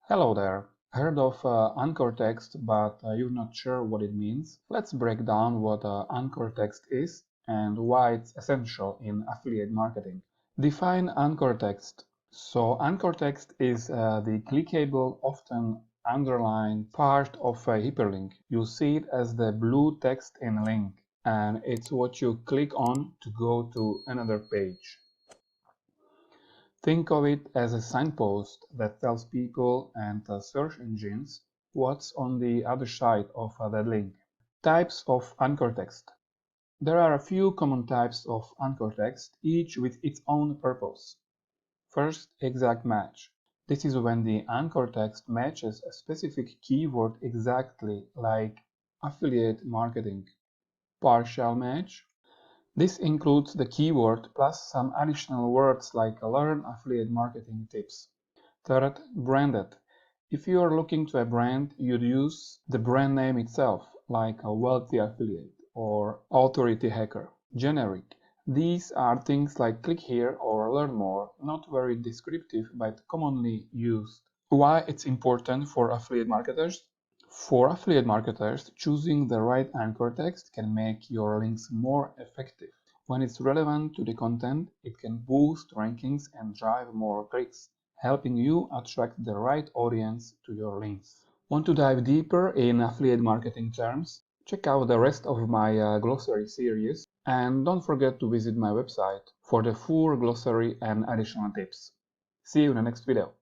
Hello there. Heard of anchor text, but you're not sure what it means? Let's break down what anchor text is and why it's essential in affiliate marketing. Define anchor text. So anchor text is the clickable, often underlined part of a hyperlink. You see it as the blue text in a link, and it's what you click on to go to another page. Think of it as a signpost that tells people and search engines what's on the other side of that link. Types of anchor text. There are a few common types of anchor text, each with its own purpose. First, exact match. This is when the anchor text matches a specific keyword exactly, like affiliate marketing. Partial match. This includes the keyword plus some additional words like learn affiliate marketing tips. Third, branded. If you are looking to a brand, you'd use the brand name itself, like a wealthy affiliate or authority hacker. Generic. These are things like click here or learn more, not very descriptive but commonly used. Why it's important for affiliate marketers? For affiliate marketers, choosing the right anchor text can make your links more effective. When it's relevant to the content, it can boost rankings and drive more clicks, helping you attract the right audience to your links. Want to dive deeper in affiliate marketing terms? Check out the rest of my glossary series, and don't forget to visit my website for the full glossary and additional tips. See you in the next video.